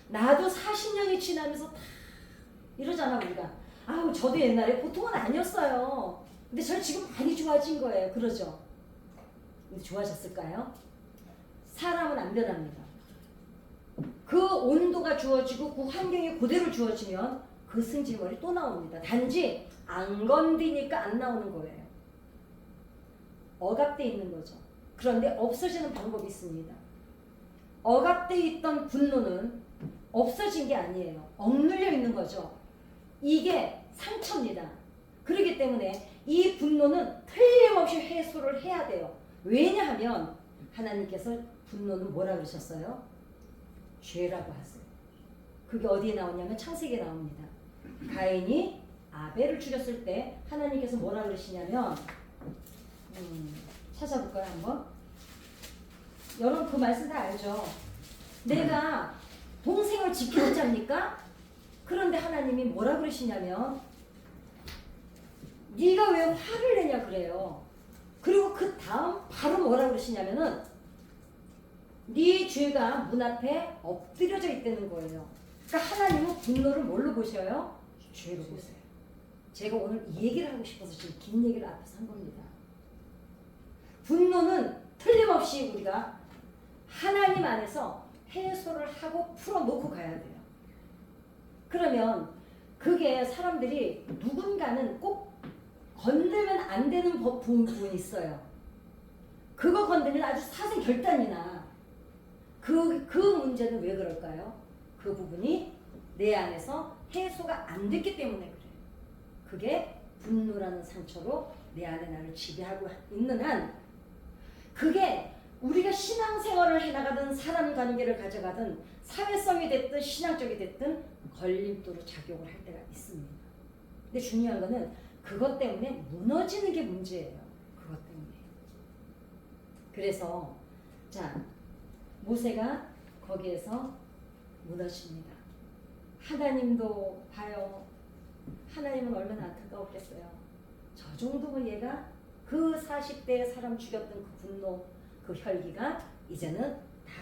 나도 40년이 지나면서 다 이러잖아 우리가. 아우 저도 옛날에 보통은 아니었어요. 근데 저 지금 많이 좋아진 거예요. 그러죠? 근데 좋아졌을까요? 사람은 안 변합니다. 그 온도가 주어지고 그 환경이 그대로 주어지면 그 승질머리 또 나옵니다. 단지 안 건드니까 안 나오는 거예요. 억압돼 있는 거죠. 그런데 없어지는 방법이 있습니다. 억압돼 있던 분노는 없어진 게 아니에요. 억눌려 있는 거죠. 이게 상처입니다. 그렇기 때문에 이 분노는 틀림없이 해소를 해야 돼요. 왜냐하면 하나님께서 분노는 뭐라 그러셨어요? 죄라고 하세요. 그게 어디에 나오냐면 창세기에 나옵니다. 가인이 아벨을 죽였을 때 하나님께서 뭐라 그러시냐면 찾아볼까요 한번? 여러분 그 말씀 다 알죠? 내가 동생을 지켜줬잡니까? 그런데 하나님이 뭐라 그러시냐면 네가 왜 화를 내냐 그래요. 그리고 그 다음 바로 뭐라 그러시냐면은 네 죄가 문 앞에 엎드려져 있다는 거예요. 그러니까 하나님은 분노를 뭘로 보셔요? 죄로 보세요. 제가 오늘 이 얘기를 하고 싶어서 지금 긴 얘기를 앞에서 한 겁니다. 분노는 틀림없이 우리가 하나님 안에서 해소를 하고 풀어놓고 가야 돼요. 그러면 그게 사람들이 누군가는 꼭 건들면 안 되는 부분이 있어요. 그거 건드리면 아주 사생 결단이나 그 문제는 왜 그럴까요? 그 부분이 내 안에서 해소가 안 됐기 때문에 그래요. 그게 분노라는 상처로 내 안에 나를 지배하고 있는 한 그게 우리가 신앙생활을 해나가든 사람 관계를 가져가든 사회성이 됐든 신앙적이 됐든 걸림돌로 작용을 할 때가 있습니다. 근데 중요한 거는 그것 때문에 무너지는 게 문제예요. 그것 때문에. 그래서 자 모세가 거기에서 무너집니다. 하나님도 봐요. 하나님은 얼마나 안타까웠겠어요. 저 정도면 얘가 그 40대 사람 죽였던 그 분노, 그 혈기가 이제는 다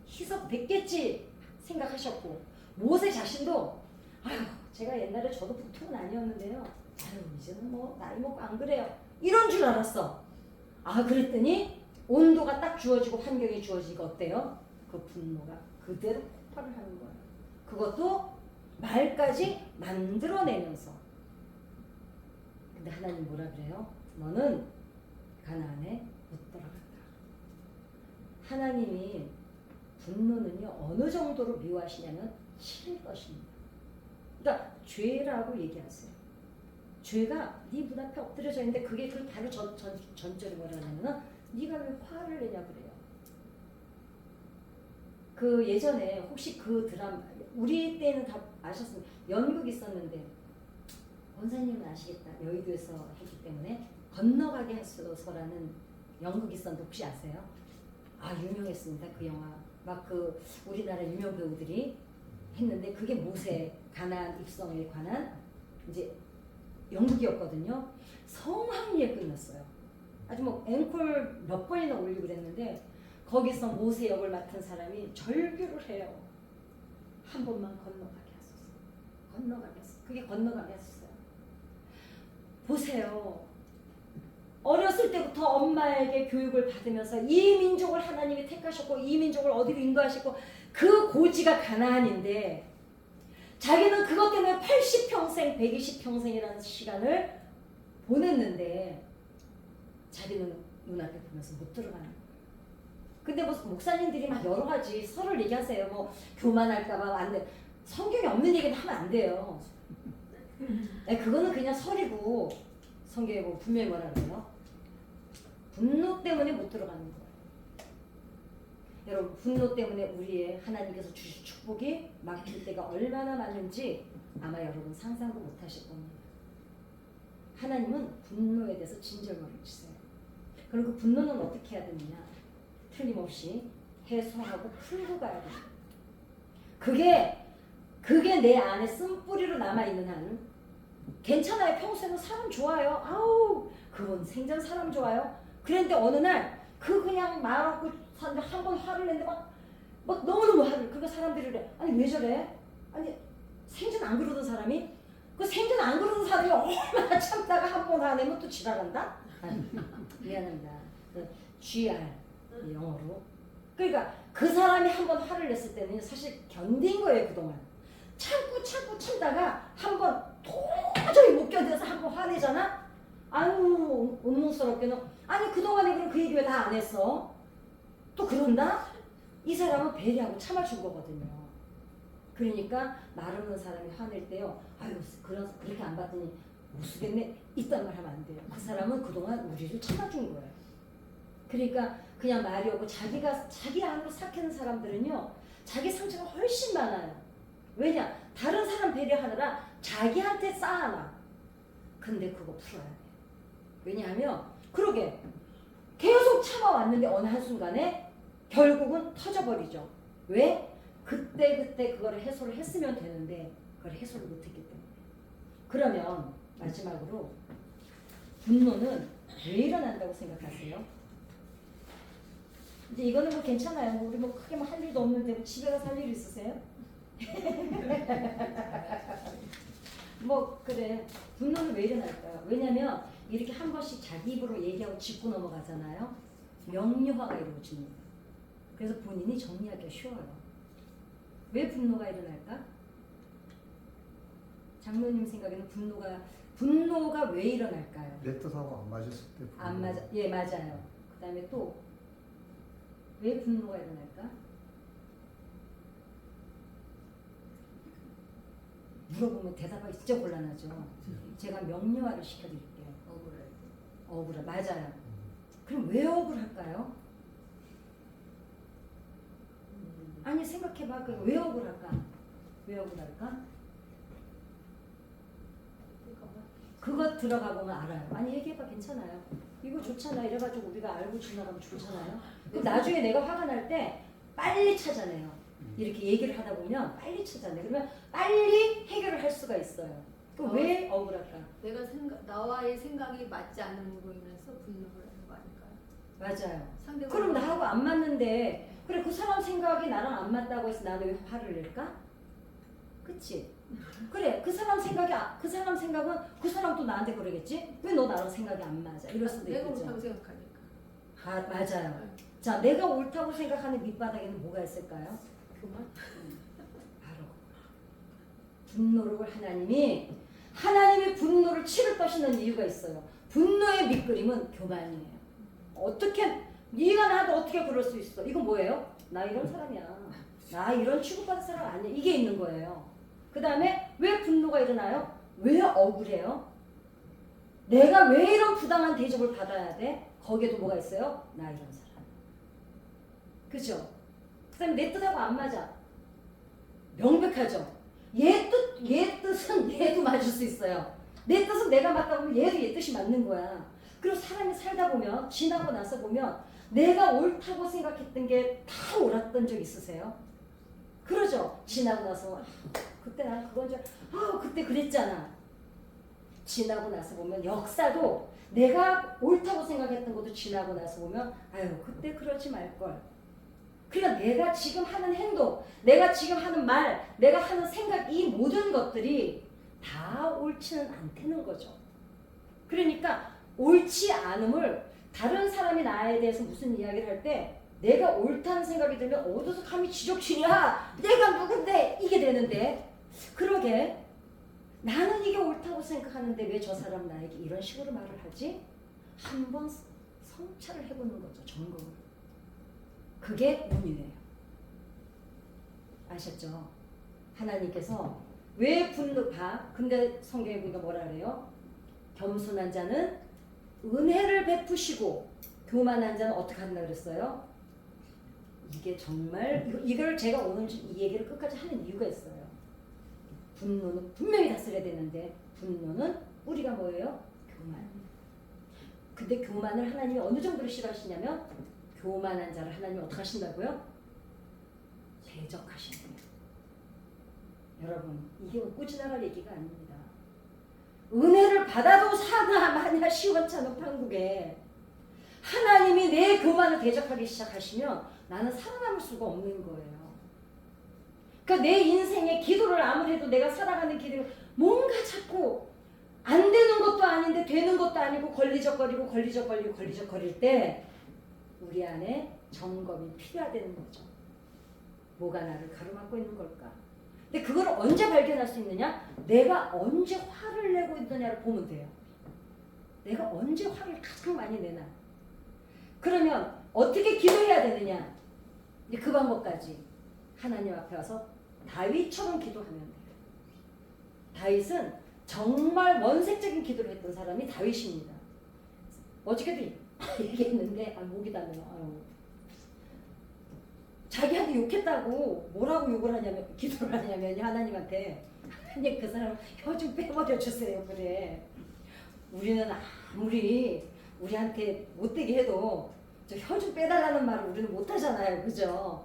희석됐겠지 생각하셨고 모세 자신도 아유 제가 옛날에 저도 보통은 아니었는데요. 아유 이제는 뭐 나이 먹고 안 그래요. 이런 줄 알았어. 아 그랬더니 온도가 딱 주어지고 환경이 주어지니까 어때요? 그 분노가 그대로 폭발을 하는 거예요. 그것도 말까지 만들어내면서. 근데 하나님 뭐라 그래요? 너는 가나안에 못 돌아간다. 하나님이 분노는요 어느 정도로 미워하시냐면 싫을 것입니다. 그러니까 죄라고 얘기하세요. 죄가 네 문 앞에 엎드려져 있는데 그게 그 바로 전절이 뭐라 하냐면은 네가 왜 화를 내냐 그래요. 그 예전에 혹시 그 드라마 우리 때는 다 아셨습니다. 연극 있었는데 원사님은 아시겠다. 여의도에서 했기 때문에 건너가게 하소서라는 연극 있었는데 혹시 아세요? 유명했습니다. 그 영화. 막 그 우리나라 유명 배우들이 했는데 그게 모세 가나안 입성에 관한 이제 연극이었거든요. 성황리에 끝났어요. 아주 뭐 앵콜 몇 번이나 올리고 그랬는데 거기서 모세 역을 맡은 사람이 절규를 해요. 한 번만 건너가게 하소서. 건너가게 하소서. 그게 건너가게 하소서. 보세요. 어렸을 때부터 엄마에게 교육을 받으면서 이 민족을 하나님이 택하셨고 이 민족을 어디로 인도하시고 그 고지가 가나안인데 자기는 그것 때문에 80평생, 120평생이라는 시간을 보냈는데 자기는 눈앞에 보면서 못 들어가는 거예요. 근데 뭐 목사님들이 막 여러 가지 설을 얘기하세요. 뭐 교만할까봐 안 돼. 성경에 없는 얘기는 하면 안 돼요. 네, 그거는 그냥 설이고 성경에 뭐 분명히 뭐라 그래요? 분노 때문에 못 들어가는 거예요. 여러분 분노 때문에 우리의 하나님께서 주신 축복이 막힐 때가 얼마나 많은지 아마 여러분 상상도 못 하실 겁니다. 하나님은 분노에 대해서 진절머리를 치세요. 그럼 그 분노는 어떻게 해야 되느냐? 틀림없이 해소하고 풀고 가야 돼요. 그게 내 안에 쓴뿌리로 남아있는 한 괜찮아요. 평소에는 사람 좋아요. 아우 그분 생전 사람 좋아요. 그런데 어느 날 그냥 말하고 사는데 한 번 화를 냈는데 막 너무너무 화를. 그러니까 사람들이 그래. 아니 왜 저래? 아니 생전 안 그러던 사람이 그 생전 안 그러던 사람이 얼마나 참다가 한 번 화내면 또 지랄한다? 미안합니다. GR 영어로. 그러니까 그 사람이 한 번 화를 냈을 때는 사실 견딘 거예요 그동안. 참다가 한 번 도저히 못 견뎌서 한 번 화내잖아? 아유 운명스럽게는 아니 그동안에 그럼 그 얘기 왜 다 안 했어? 또 그런다? 이 사람은 배려하고 참아준 거거든요. 그러니까 말하는 사람이 화낼 때요. 아유 그렇게 안 봤더니 못 쓰겠네 이딴 말 하면 안 돼요. 그 사람은 그동안 우리를 참아준 거예요. 그러니까 그냥 말이 없고 자기 안으로 삭히는 사람들은요. 자기 상처가 훨씬 많아요. 왜냐? 다른 사람 배려하느라 자기한테 쌓아놔. 근데 그거 풀어야 돼. 왜냐하면 그러게 계속 참아왔는데 어느 한순간에 결국은 터져버리죠. 왜? 그때 그거를 해소를 했으면 되는데 그걸 해소를 못했기 때문에. 그러면 마지막으로 분노는 왜 일어난다고 생각하세요? 이제 이거는 뭐 괜찮아요. 우리 뭐 크게 뭐 할 일도 없는데 뭐 집에 가서 할 일 있으세요? 뭐 그래. 분노는 왜 일어날까요? 왜냐면 이렇게 한 번씩 자기 입으로 얘기하고 짚고 넘어가잖아요. 명료화가 이루어집니다. 그래서 본인이 정리하기가 쉬워요. 왜 분노가 일어날까? 장로님 생각에는 분노가 왜 일어날까요? 내 뜻하고 안 맞았을 때. 안 맞아. 예, 맞아요. 그다음에 또 왜 분노가 일어날까? 물어보면 대답하기 진짜 곤란하죠. 제가 명료화를 시켜드릴게요. 억울해. 맞아요. 그럼 왜 억울할까요? 아니 생각해봐. 왜 억울할까? 왜 억울할까? 그거 들어가 보면 알아요. 아니 얘기해봐. 괜찮아요. 이거 좋잖아. 이래가지고 우리가 알고 지나가면 좋잖아요. 그럼 나중에 내가 화가 날 때 빨리 찾아내요. 이렇게 얘기를 하다 보면 빨리 찾아내. 그러면 빨리 해결을 할 수가 있어요. 그럼 왜 억울할까? 나와의 생각이 맞지 않는 걸로 인해서 분노를 하는 거 아닐까요? 맞아요. 상대방이 그럼 나하고 안 맞는데 그래 그 사람 생각이 나랑 안 맞다고 해서 나는 왜 화를 낼까? 그치? 그래 그 사람 생각은 그 사람도 나한테 그러겠지? 왜 너 나랑 생각이 안 맞아? 이럴 수도 내가 있겠죠. 옳다고 생각하니까. 맞아요. 자 내가 옳다고 생각하는 밑바닥에는 뭐가 있을까요? 그만. 바로 분노를 하나님이 분노를 치를 떠시는 이유가 있어요. 분노의 밑그림은 교만이에요. 어떻게 네가 나한테 어떻게 그럴 수 있어? 이건 뭐예요? 나 이런 사람이야. 나 이런 취급받은 사람 아니야. 이게 있는 거예요. 그 다음에 왜 분노가 일어나요? 왜 억울해요? 내가 왜 이런 부당한 대접을 받아야 돼? 거기에도 뭐가 있어요? 나 이런 사람. 그죠? 그 다음에 내 뜻하고 안 맞아. 명백하죠? 얘 뜻은 얘도 맞을 수 있어요. 내 뜻은 내가 맞다 보면 얘도 얘 뜻이 맞는 거야. 그리고 사람이 살다 보면 지나고 나서 보면 내가 옳다고 생각했던 게 다 옳았던 적 있으세요? 그러죠. 지나고 나서 그때 난 그건 그때 그랬잖아. 지나고 나서 보면 역사도 내가 옳다고 생각했던 것도 지나고 나서 보면 아유 그때 그러지 말걸. 그러니까 내가 지금 하는 행동, 내가 지금 하는 말, 내가 하는 생각 이 모든 것들이 다 옳지는 않다는 거죠. 그러니까 옳지 않음을 다른 사람이 나에 대해서 무슨 이야기를 할 때 내가 옳다는 생각이 들면 어디서 감히 지적질이야 내가 누군데 이게 되는데 그러게 나는 이게 옳다고 생각하는데 왜 저 사람 나에게 이런 식으로 말을 하지? 한번 성찰을 해보는 거죠. 점검을. 그게 운이에요. 아셨죠? 하나님께서 왜 근데 성경에 보니까 뭐라 그래요? 겸손한 자는 은혜를 베푸시고 교만한 자는 어떻게 한다 그랬어요? 이게 정말 이걸 제가 오늘 이 얘기를 끝까지 하는 이유가 있어요. 분노는 분명히 다스려야 되는데 분노는 뿌리가 뭐예요? 교만. 근데 교만을 하나님이 어느 정도로 싫어하시냐면 교만한 자를 하나님이 어떻게 하신다고요? 대적하신대요. 여러분 이게 웃고 지나갈 얘기가 아닙니다. 은혜를 받아도 사나 마냐 시원찮은 판국에 하나님이 내 교만을 대적하기 시작하시면 나는 살아남을 수가 없는 거예요. 그러니까 내 인생에 기도를 아무리 해도 내가 살아가는 길을 뭔가 자꾸 안 되는 것도 아닌데 되는 것도 아니고 걸리적거릴 때 우리 안에 점검이 필요하다는 거죠. 뭐가 나를 가로막고 있는 걸까? 근데 그걸 언제 발견할 수 있느냐? 내가 언제 화를 내고 있느냐를 보면 돼요. 내가 언제 화를 가장 많이 내나? 그러면 어떻게 기도해야 되느냐? 이제 그 방법까지 하나님 앞에 와서 다윗처럼 기도하면 돼요. 다윗은 정말 원색적인 기도를 했던 사람이 다윗입니다. 어저께도 얘기했는데 목이 다네요. 자기한테 욕했다고 뭐라고 욕을 하냐면 기도를 하냐면 하나님한테 하나님 그 사람 혀 좀 빼버려 주세요. 그래. 우리는 아무리 우리한테 못되게 해도 저 혀 좀 빼달라는 말을 우리는 못하잖아요. 그죠?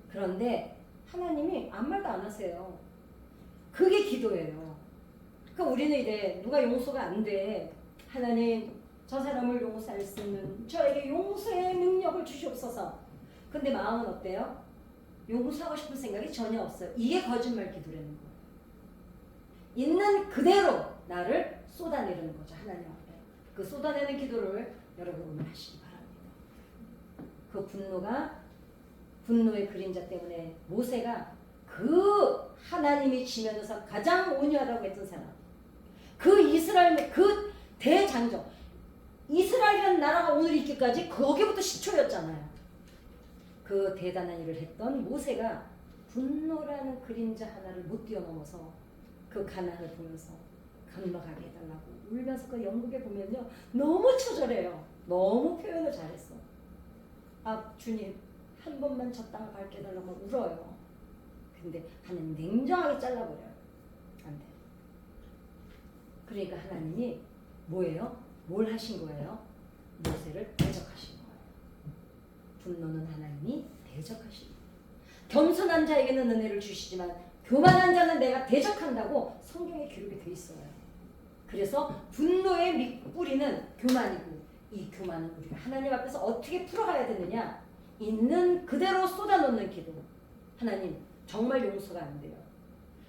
그런데 하나님이 아무 말도 안 하세요. 그게 기도예요. 그러니까 우리는 이래 누가 용서가 안 돼. 하나님 저 사람을 용서할 수 있는 저에게 용서의 능력을 주시옵소서. 근데 마음은 어때요? 용서하고 싶은 생각이 전혀 없어요. 이게 거짓말 기도라는 거예요. 있는 그대로 나를 쏟아내는 거죠. 하나님 앞에. 그 쏟아내는 기도를 여러분 오늘 하시기 바랍니다. 그 분노의 그림자 때문에 모세가 그 하나님이 지면에서 가장 온유하다고 했던 사람, 그 이스라엘 그 대장정, 이스라엘이라는 나라가 오늘 있기까지 거기부터 시초였잖아요. 그 대단한 일을 했던 모세가 분노라는 그림자 하나를 못 뛰어넘어서 그 가난을 보면서 건너가게 해달라고 울면서 그 영국에 보면요 너무 처절해요. 너무 표현을 잘했어. 아 주님 한 번만 저 땅을 밟게 해달라고 울어요. 근데 하나님 냉정하게 잘라버려요. 안 돼. 그러니까 하나님이 뭐예요? 뭘 하신 거예요? 모세를 대적하신 거예요. 분노는 하나님이 대적하신 거예요. 겸손한 자에게는 은혜를 주시지만 교만한 자는 내가 대적한다고 성경에 기록이 돼 있어요. 그래서 분노의 밑뿌리는 교만이고 이 교만은 우리가 하나님 앞에서 어떻게 풀어가야 되느냐? 있는 그대로 쏟아놓는 기도. 하나님 정말 용서가 안 돼요.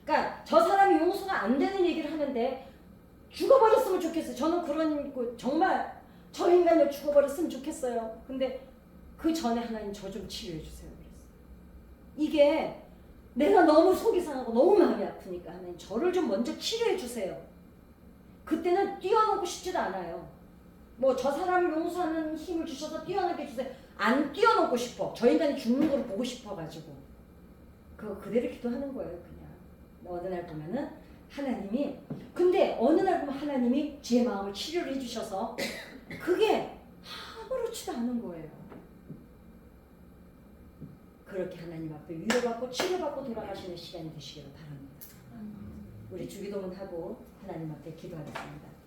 그러니까 저 사람이 용서가 안 되는 얘기를 하는데 죽어버렸으면 좋겠어요. 저는 그런 정말 저 인간을 죽어버렸으면 좋겠어요. 근데 그 전에 하나님 저 좀 치료해 주세요. 그랬어요. 이게 내가 너무 속이 상하고 너무 마음이 아프니까 하나님 저를 좀 먼저 치료해 주세요. 그때는 뛰어넘고 싶지도 않아요. 뭐 저 사람을 용서하는 힘을 주셔서 뛰어넘게 해주세요. 안 뛰어넘고 싶어. 저 인간이 죽는 걸 보고 싶어가지고 그거 그대로 기도하는 거예요. 그냥 어느 날 보면은 하나님이 근데 어느 날 보면 하나님이 제 마음을 치료를 해주셔서 그게 아무렇지도 않은 거예요. 그렇게 하나님 앞에 위로받고 치료받고 돌아가시는 시간이 되시기를 바랍니다. 우리 주기도문 하고 하나님 앞에 기도하겠습니다.